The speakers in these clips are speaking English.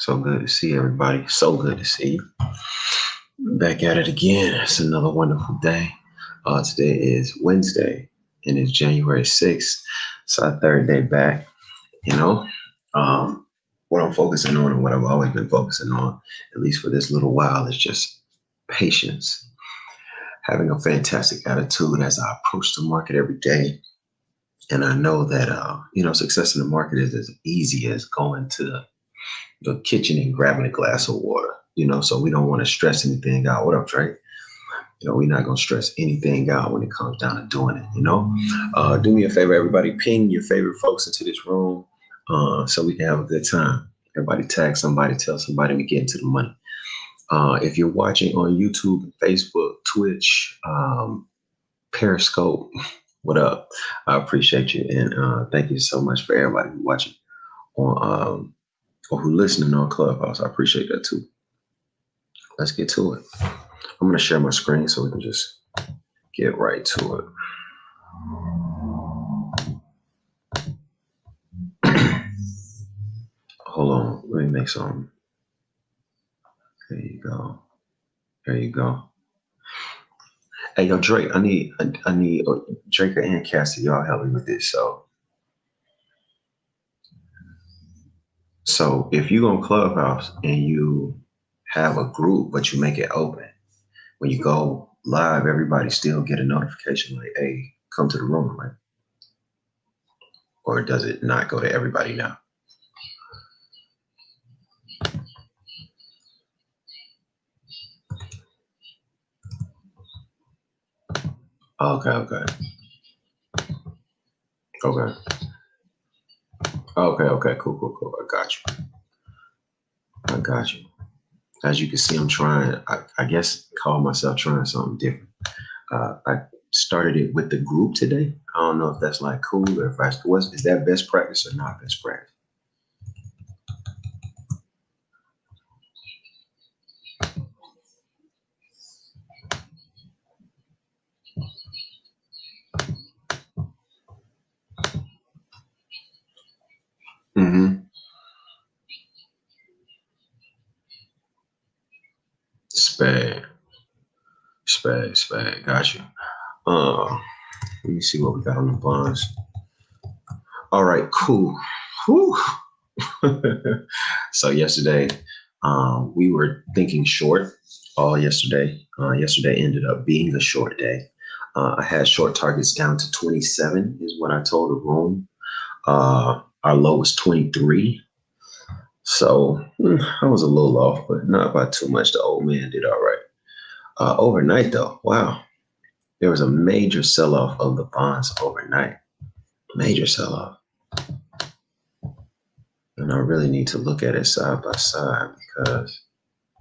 So good to see everybody. So good to see you. Back at it again. It's another wonderful day. Today is Wednesday and it's January 6th. It's our third day back. You know, um, what I'm focusing on and what I've always been focusing on, at least for this little while, is just patience. Having a fantastic attitude as I approach the market every day. And I know that, success in the market is as easy as going to the kitchen and grabbing a glass of water, so we don't want to stress anything out. What up, Trey? We're not going to stress anything out when it comes down to doing it. Do me a favor, everybody, ping your favorite folks into this room so we can have a good time. Everybody tag somebody, tell somebody we get into the money. If you're watching on YouTube, Facebook, Twitch, Periscope, what up? I appreciate you. And thank you so much for everybody who's watching on or who listening on Clubhouse. I appreciate that too. Let's get to it. I'm going to share my screen so we can just get right to it. Hold on. Let me make some. There you go. There you go. Hey, yo, Drake, I need Drake and Cassie, y'all help me with this. So if you go on Clubhouse and you have a group, but you make it open, when you go live, everybody still get a notification like, hey, come to the room, right? Or does it not go to everybody now? Okay. Cool. I got you. As you can see, I'm trying, I guess, call myself trying something different. I started it with the group today. I don't know if that's like cool or if is that best practice or not best practice? Mm-hmm. Spad. Got you. Let me see what we got on the bonds. All right, cool. Whew. So yesterday, we were thinking short all yesterday. Yesterday ended up being a short day. I had short targets down to 27 is what I told the room. Our low was 23. So I was a little off, but not by too much. The old man did all right. Overnight, though, wow, there was a major sell-off of the bonds overnight. Major sell-off. And I really need to look at it side by side because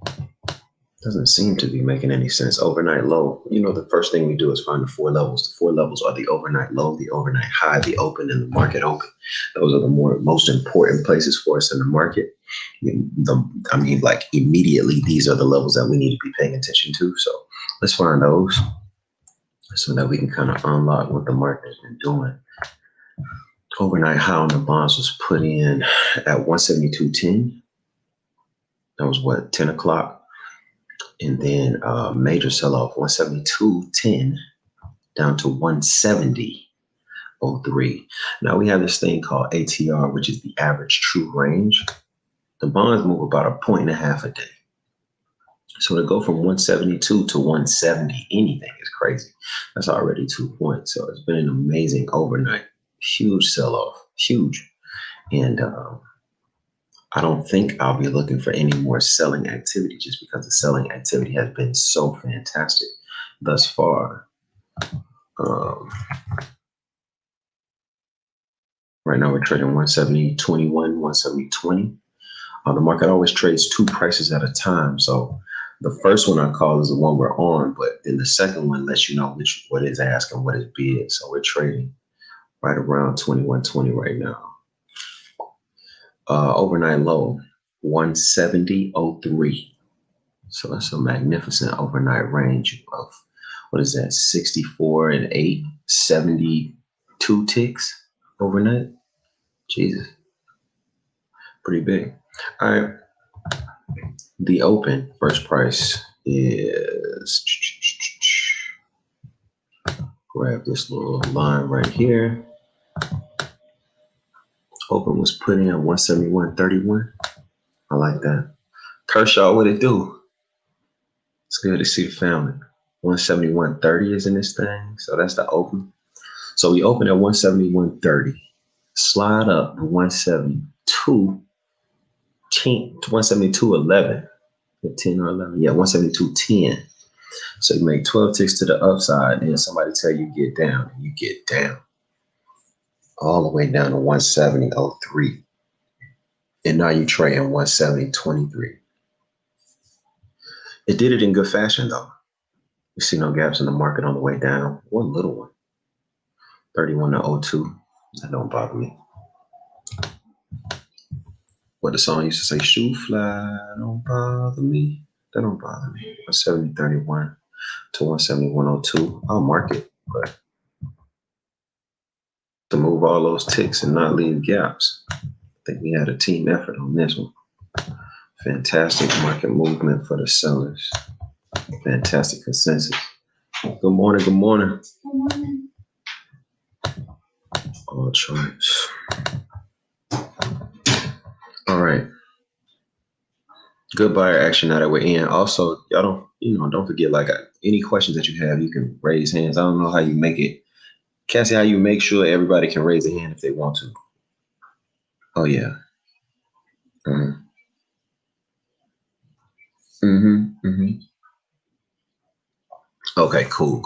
it doesn't seem to be making any sense. Overnight low, the first thing we do is find the four levels. The four levels are the overnight low, the overnight high, the open, and the market open. Those are the most important places for us in the market. Like immediately, these are the levels that we need to be paying attention to. So let's find those so that we can kind of unlock what the market has been doing. Overnight high on the bonds was put in at 172.10. That was 10 o'clock. And then major sell-off, 172.10 down to 170.03. Now we have this thing called ATR, which is the average true range. The bonds move about 1.5 a day. So to go from 172 to 170, anything is crazy. That's already 2 points. So it's been an amazing overnight. Huge sell-off, huge. And I don't think I'll be looking for any more selling activity just because the selling activity has been so fantastic thus far. Right now we're trading 170.21, 170.20. The market always trades two prices at a time. So the first one I call is the one we're on, but then the second one lets you know what is ask and what is bid. So we're trading right around 21.20 right now. Overnight low, 170.03. So that's a magnificent overnight range of, 64 and 8, 72 ticks overnight. Jesus. Pretty big. All right. The open first price is, grab this little line right here. Open was put in 171.31. I like that. Kershaw, what it do? It's good to see the family. 171.30 is in this thing, so that's the open. So we open at 171.30, slide up to 172.11, 10 or 11. Yeah, 172.10. So you make 12 ticks to the upside, and then somebody tell you get down, and you get down all the way down to 170.03. And now you trading 170.23. It did it in good fashion, though. You see no gaps in the market on the way down. One little one. 31.02. That don't bother me. What the song used to say, shoe fly, don't bother me. That don't bother me. 170.31 to 171.02. I'll mark it, but to move all those ticks and not leave gaps, I think we had a team effort on this one. Fantastic market movement for the sellers. Fantastic consensus. Good morning. Good morning. Good morning. All charts. All right. Good buyer action now that we're in. Also, y'all don't forget, like, any questions that you have, you can raise hands. I don't know how you make it. Cassie, how you make sure everybody can raise a hand if they want to? Oh, yeah. Okay, cool.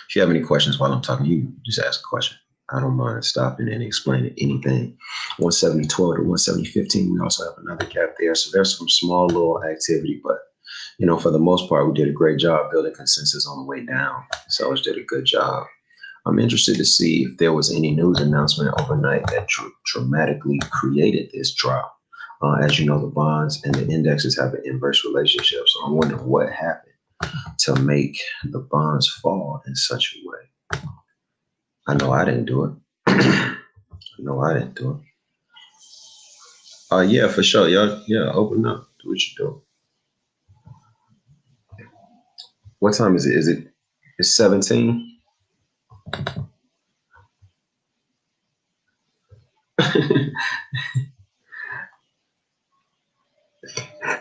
If you have any questions while I'm talking, you just ask a question. I don't mind stopping and explaining anything. 170.12 to 170.15. We also have another gap there. So there's some small little activity, but for the most part, we did a great job building consensus on the way down. Sellers did a good job. I'm interested to see if there was any news announcement overnight that dramatically created this drop. As you know, the bonds and the indexes have an inverse relationship. So I'm wondering what happened to make the bonds fall in such a way. I know I didn't do it. Yeah, for sure. Y'all, yeah, open up. Do what you do. What time is it? It's 17?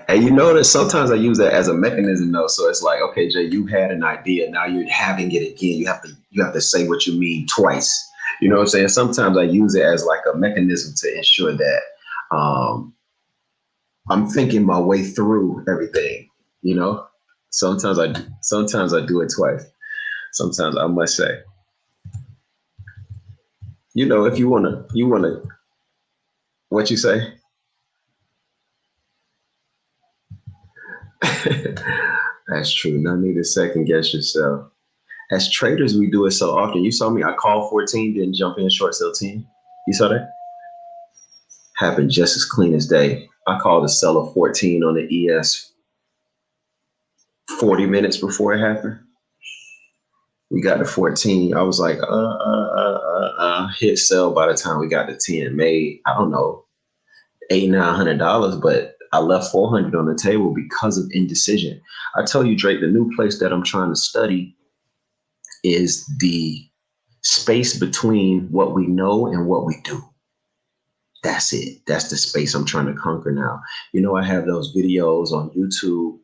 And you notice sometimes I use that as a mechanism though. So it's like, okay, Jay, you had an idea. Now you're having it again. You have to say what you mean twice. You know what I'm saying? Sometimes I use it as like a mechanism to ensure that I'm thinking my way through everything. Sometimes I do it twice. Sometimes I must say, if you wanna, what you say? That's true. No need to second guess yourself. As traders, we do it so often. You saw me, I called 14, didn't jump in short sale 10. You saw that? Happened just as clean as day. I called the seller 14 on the ES 40 minutes before it happened. We got to 14. I was like, hit sell by the time we got to 10. Made, I don't know, $800-900, but I left 400 on the table because of indecision. I tell you, Drake, the new place that I'm trying to study is the space between what we know and what we do. That's it. That's the space I'm trying to conquer now. I have those videos on YouTube,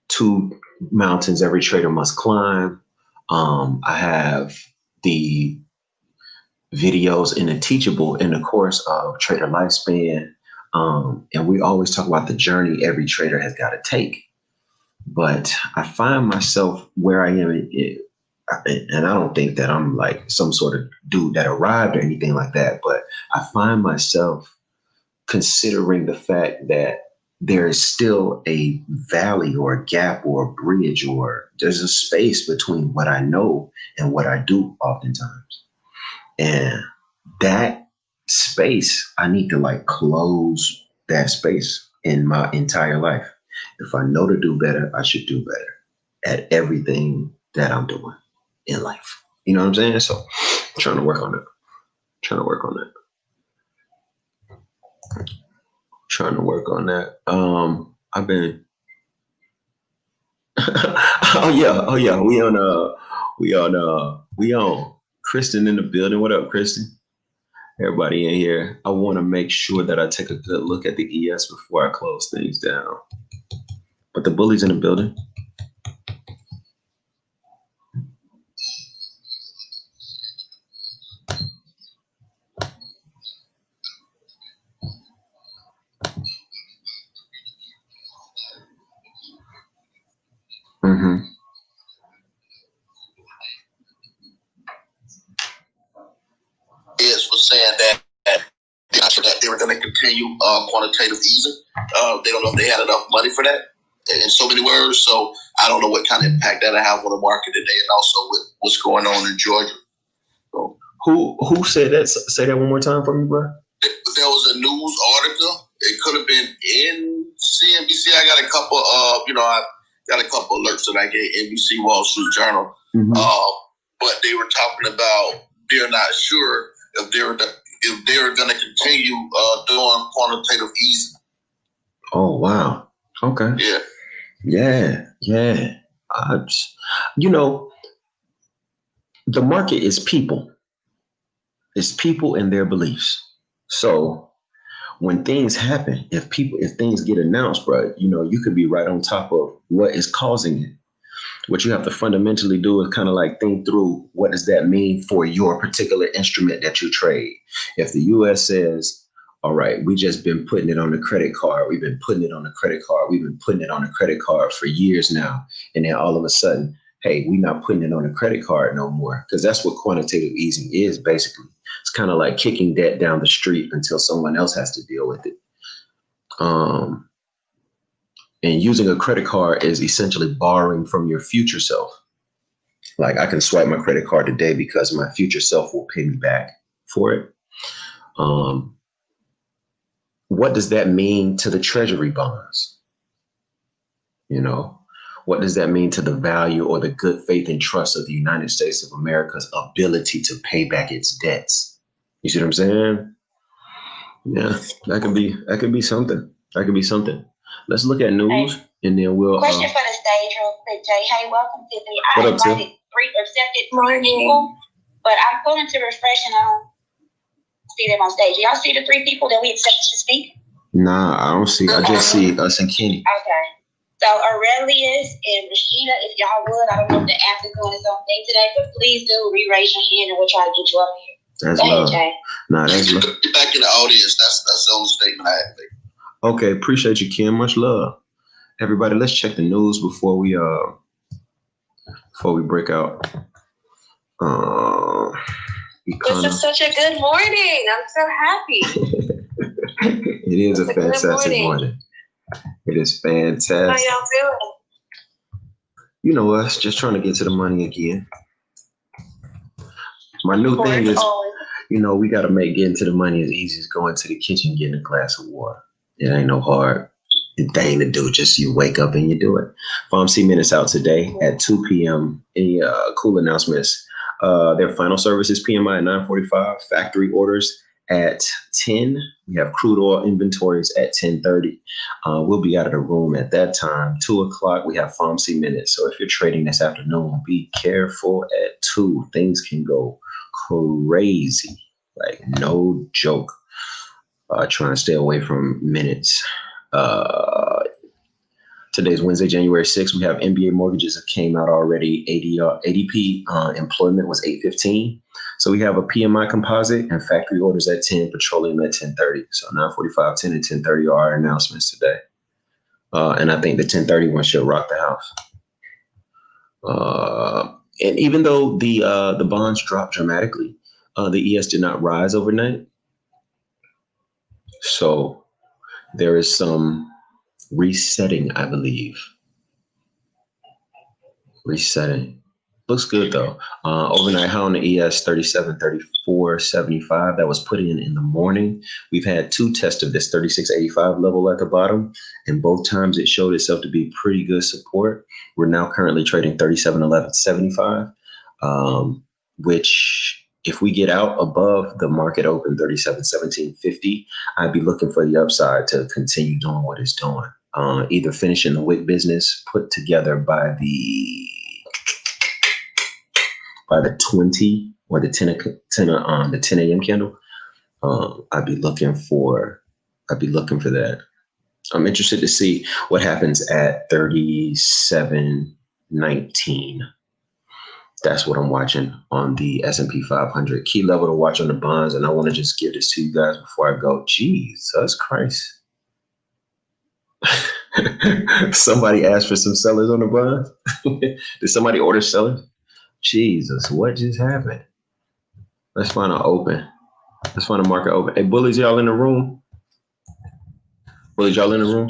2 mountains every trader must climb. I have the videos in the Teachable in the course of Trader Lifespan. And we always talk about the journey every trader has got to take. But I find myself where I am, and I don't think that I'm like some sort of dude that arrived or anything like that, but I find myself considering the fact that there is still a valley or a gap or a bridge, or there's a space between what I know and what I do oftentimes. And that space, I need to like close that space in my entire life. If I know to do better, I should do better at everything that I'm doing in life. You know what I'm saying? So I'm trying to work on that. Trying to work on that. I've been. Oh yeah. We on Kristen in the building. What up, Kristen? Everybody in here. I want to make sure that I take a good look at the ES before I close things down. But the bully's in the building. Mm-hmm. Is was saying that they were going to continue quantitative easing. They don't know if they had enough money for that in so many words. So I don't know what kind of impact that'll have on the market today, and also with what's going on in Georgia. So, who said that? Say that one more time for me, bro. There was a news article. It could have been in CNBC. I got a couple of I got a couple alerts that I gave NBC, Wall Street Journal. Mm-hmm. But they were talking about they're not sure if they're going to continue doing quantitative easing. Oh wow! Okay. Yeah. The market is people. It's people and their beliefs. So when things happen, if things get announced, bro, you could be right on top of what is causing it. What you have to fundamentally do is kind of like think through, what does that mean for your particular instrument that you trade? If the US says, all right, we just been putting it on the credit card. We've been putting it on the credit card. We've been putting it on the credit card for years now. And then all of a sudden, hey, we're not putting it on the credit card no more. Because that's what quantitative easing is, basically. It's kind of like kicking debt down the street until someone else has to deal with it. And using a credit card is essentially borrowing from your future self. Like, I can swipe my credit card today because my future self will pay me back for it. What does that mean to the treasury bonds? What does that mean to the value or the good faith and trust of the United States of America's ability to pay back its debts? You see what I'm saying? Yeah, that could be something. That could be something. Let's look at news, and then we'll. Question for the stage, real quick, Jay. Hey, welcome, Tiffany. I invited three people, but I'm going to refresh, and I don't see them on stage. Y'all see the 3 people that we accepted to speak? Nah, I don't see. I just see us and Kenny. Okay. So Aurelius and Rashida, if y'all would, I don't know if the app is doing its own thing today, but please do re-raise your hand, and we'll try to get you up here. That's love. Jay. Nah, that's love. Get back in the audience. That's the only statement I have to make. Okay, appreciate you, Kim. Much love. Everybody, let's check the news before we break out. This is such a good morning. I'm so happy. It is a fantastic morning. It is fantastic. How y'all doing? You know us, just trying to get to the money again. My new thing is, we got to make getting to the money as easy as going to the kitchen, getting a glass of water. It ain't no hard thing to do. Just you wake up and you do it. PharmC Minutes out today at 2 p.m. Any cool announcements? Their final service is PMI at 9:45. Factory orders at 10. We have crude oil inventories at 10:30. We'll be out of the room at that time. 2 o'clock, we have PharmC Minutes. So if you're trading this afternoon, be careful at 2. Things can go crazy. Like, no joke. Trying to stay away from minutes. Today's Wednesday, January 6th. We have NBA mortgages that came out already. ADP employment was 815. So we have a PMI composite and factory orders at 10, petroleum at 10:30. So 9:45, 10, and 10:30 are our announcements today. And I think the 10:30 one should rock the house. And even though the bonds dropped dramatically, the ES did not rise overnight. So there is some resetting, I believe. Resetting. Looks good, though. Overnight high on the ES, 37.34.75. That was put in the morning. We've had 2 tests of this 36.85 level at the bottom, and both times it showed itself to be pretty good support. We're now currently trading 37.11.75, which if we get out above the market open 37.1750, I'd be looking for the upside to continue doing what it's doing. Either finishing the wick business put together by the 20 or the 10 a.m. candle. I'd be looking for that. I'm interested to see what happens at 37.19. That's what I'm watching on the S&P 500. Key level to watch on the bonds, and I want to just give this to you guys before I go. Jesus Christ. Somebody asked for some sellers on the bonds? Did somebody order sellers? Jesus, what just happened? Let's find an open. Let's find a market open. Hey, bullies, y'all in the room? Bullies, y'all in the room?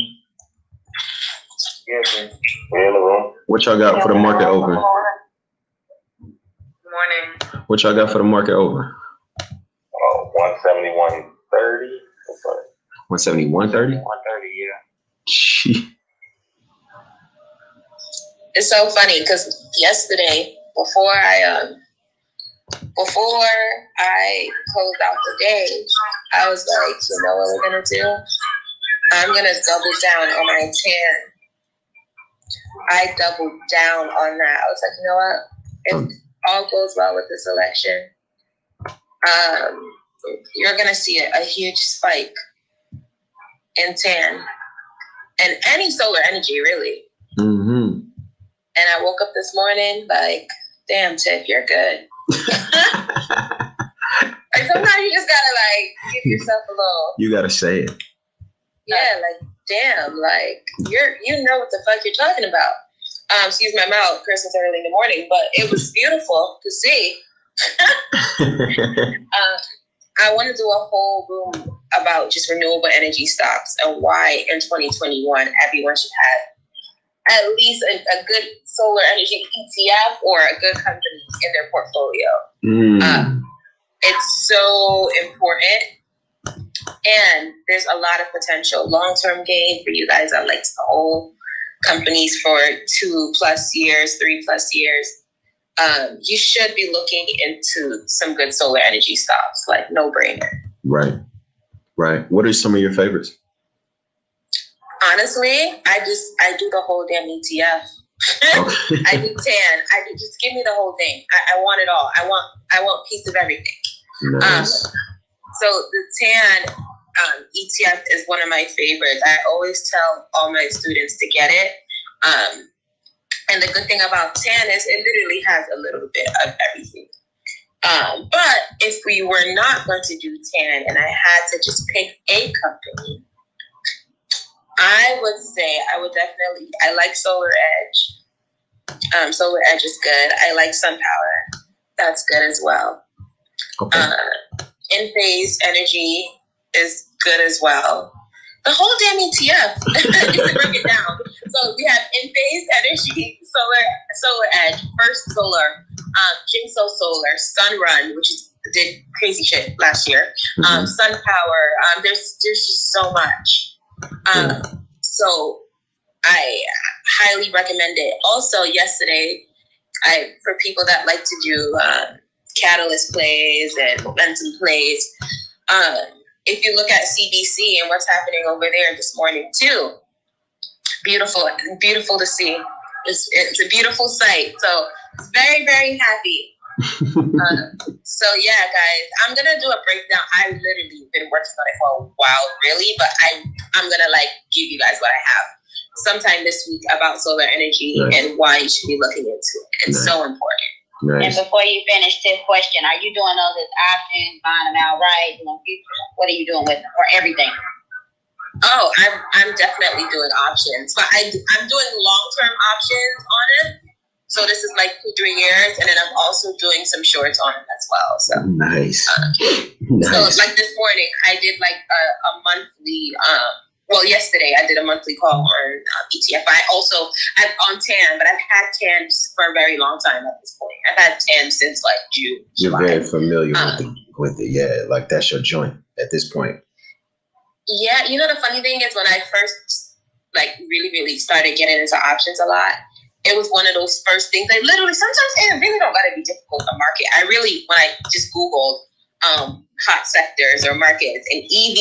Yeah, we're in the room. What y'all got for the market open? Morning. What y'all got for the market open? 171.30. 171.30? 130, yeah. Gee. It's so funny because yesterday, before I closed out the day, I was like, you know what we're gonna do? I'm gonna double down on my tan. I doubled down on that. I was like, you know what? If all goes well with this election, you're gonna see a huge spike in tan and any solar energy, really. Mm-hmm. And I woke up this morning like, damn, Tiff, you're good. Like sometimes you just gotta like give yourself a little. You gotta say it. Yeah, like damn, like you know what the fuck you're talking about. Excuse my mouth, Christmas early in the morning, but it was beautiful to see. I want to do a whole room about just renewable energy stocks and why in 2021 everyone should have at least a good solar energy ETF or a good company in their portfolio. It's so important. And there's a lot of potential long-term gain for you guys that like to hold companies for 2+ years, 3+ years. You should be looking into some good solar energy stocks, like no brainer. Right. What are some of your favorites? Honestly, I do the whole damn ETF. Okay. I do tan. Just give me the whole thing. I want it all. I want piece of everything. Nice. So the tan ETF is one of my favorites. I always tell all my students to get it. And the good thing about tan is it literally has a little bit of everything. But if we were not going to do tan and I had to just pick a company, I would say I like Solar Edge. Solar Edge is good. I like SunPower. That's good as well. Okay. Enphase Energy is good as well. The whole damn ETF, just to break it down. So we have Enphase Energy, Solar Edge, First Solar, Jinso Solar, Sunrun, which did crazy shit last year. SunPower. There's just so much. So I highly recommend it. Also, yesterday, for people that like to do catalyst plays and momentum plays, if you look at CBC and what's happening over there this morning too, beautiful to see. It's a beautiful sight. So it's very, very happy. So yeah, guys, I'm gonna do a breakdown. I literally been working on it for a while, really, but I'm gonna like give you guys what I have sometime this week about solar energy and why you should be looking into it. It's so important. Nice. And before you finish this question, are you doing those as options, buying them outright? What are you doing with them, or everything? Oh, I'm definitely doing options, but I'm doing long-term options on it. So this is like 2-3 years, and then I'm also doing some shorts on it as well. So nice. So like this morning, I did like a monthly. Yesterday I did a monthly call on ETF. I'm on tan, but I've had tan for a very long time at this point. I've had tan since like June. You're July. very familiar with it. Yeah, like that's your joint at this point. Yeah, you know the funny thing is when I first like really, really started getting into options a lot, it was one of those first things. They literally, sometimes it really don't gotta be difficult to market. I really, when I just Googled hot sectors or markets, and EV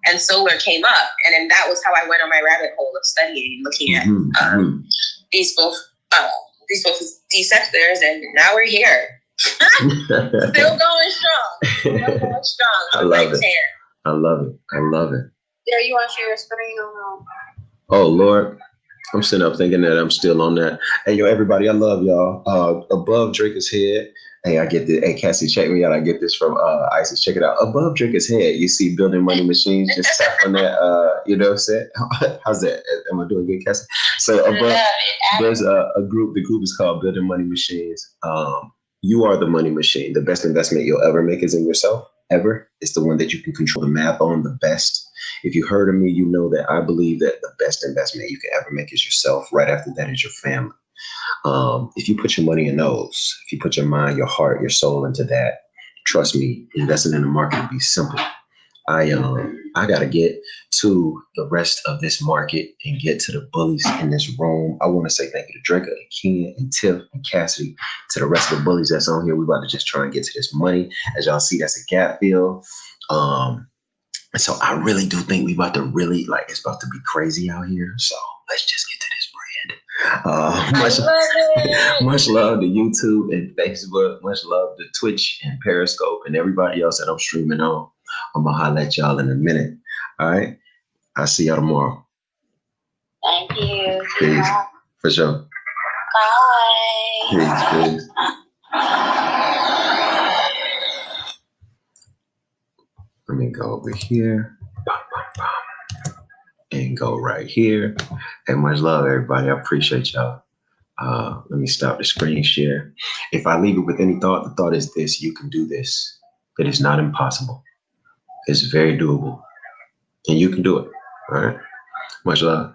and solar came up, and then that was how I went on my rabbit hole of studying, looking at these sectors, and now we're here. Still going strong. I love it. I love it. Yeah, you want to share your screen or no? Oh Lord, I'm sitting up thinking that I'm still on that. Hey, yo, everybody, I love y'all. Above Drinker's Head. Hey, I get this. Hey, Cassie, check me out. I get this from Isis. Check it out. Above Drinker's Head, you see Building Money Machines. Just tap on that. You know what I'm saying? How's that? Am I doing good, Cassie? So above, there's a group. The group is called Building Money Machines. You are the money machine. The best investment you'll ever make is in yourself. Ever. It's the one that you can control the math on the best. If you heard of me, you know that I believe that the best investment you can ever make is yourself. Right after that is your family. If you put your money in those, if you put your mind, your heart, your soul into that, trust me, investing in the market will be simple. I got to get to the rest of this market and get to the bullies in this room. I want to say thank you to Drinker and Ken and Tiff and Cassidy, to the rest of the bullies that's on here. We're about to just try and get to this money. As y'all see, that's a gap fill. And so I really do think we about to really, like, it's about to be crazy out here. So let's just get to this bread. Much love to YouTube and Facebook. Much love to Twitch and Periscope and everybody else that I'm streaming on. I'm going to holler at y'all in a minute. All right? I'll see y'all tomorrow. Thank you. Peace. For sure. Bye. Peace. Let me go over here. And go right here. And much love, everybody. I appreciate y'all. Let me stop the screen share. If I leave it with any thought, the thought is this: you can do this. It is not impossible. It's very doable. And you can do it. All right. Much love.